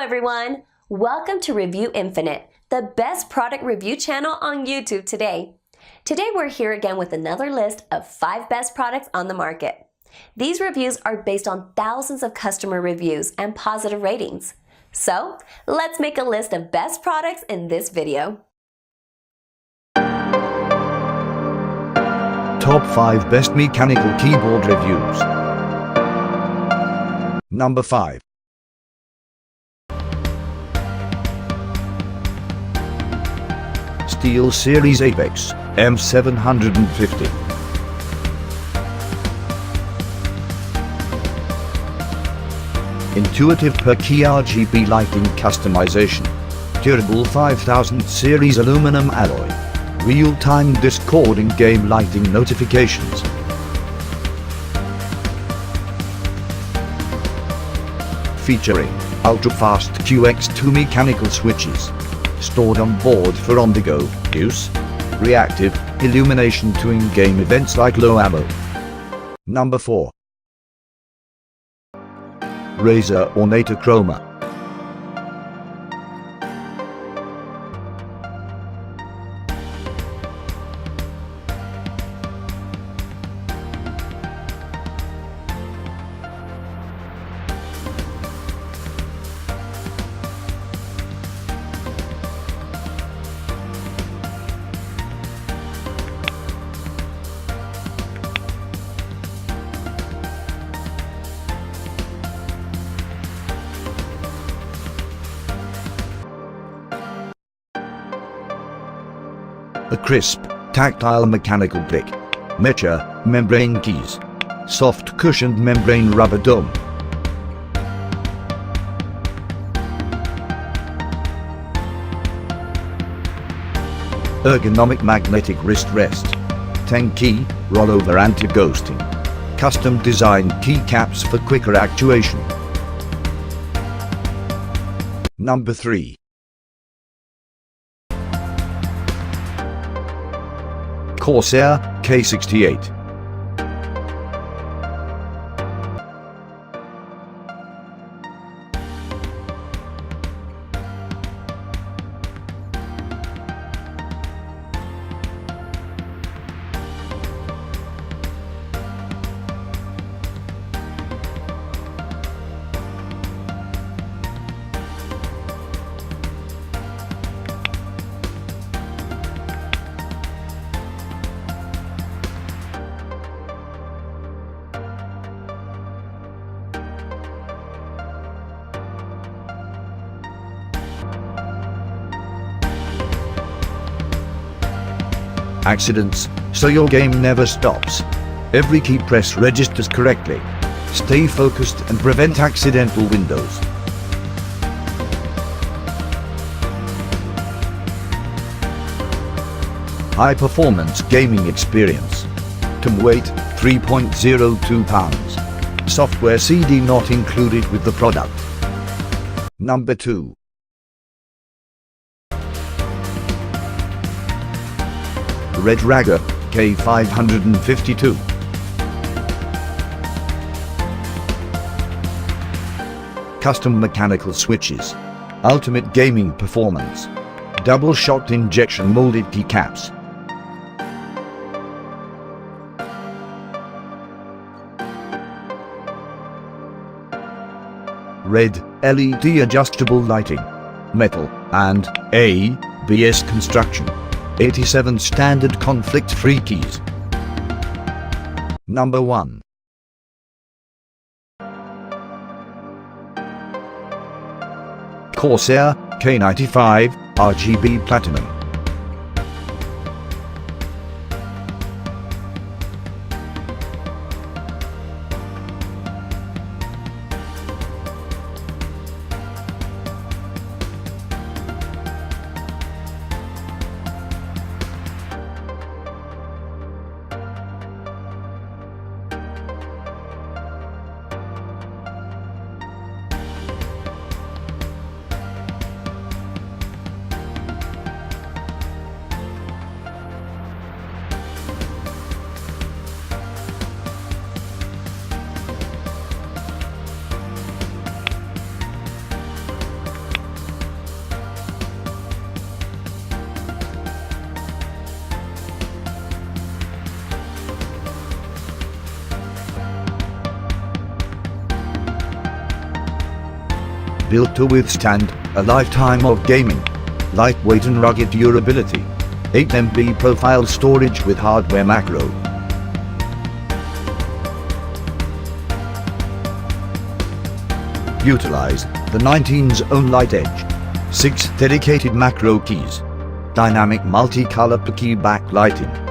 everyone! Welcome to Review Infinite, the best product review channel on YouTube today. Today we're here again with another list of 5 best products on the market. These reviews are based on thousands of customer reviews and positive ratings. So, let's make a list of best products in this video. Top 5 Best Mechanical Keyboard Reviews. Number 5. SteelSeries Apex M750. Intuitive per-key RGB lighting customization. Durable 5000 series aluminum alloy. Real-time Discord in-game lighting notifications. Featuring ultra-fast QX2 mechanical switches. Stored on board for on-the-go use. Reactive illumination to in-game events like low ammo. Number 4. Razer Ornator Chroma. A crisp, tactile mechanical click. Mecha membrane keys. Soft cushioned membrane rubber dome. Ergonomic magnetic wrist rest. 10-key rollover anti-ghosting. Custom designed keycaps for quicker actuation. Number 3. Corsair K68. Accidents, so your game never stops. Every key press registers correctly. Stay focused and prevent accidental windows. High performance gaming experience. Tom weight 3.02 pounds. Software CD not included with the product. Number 2. Red Ragger K552. Custom mechanical switches. Ultimate gaming performance. Double shot injection molded keycaps. Red LED adjustable lighting. Metal and ABS construction. 87 standard conflict-free keys. Number 1. Corsair K95 RGB Platinum. built to withstand a lifetime of gaming. Lightweight and rugged durability. 8 MB profile storage with hardware macro. Utilize the 19's own light edge. 6 dedicated macro keys. Dynamic multi-color key backlighting.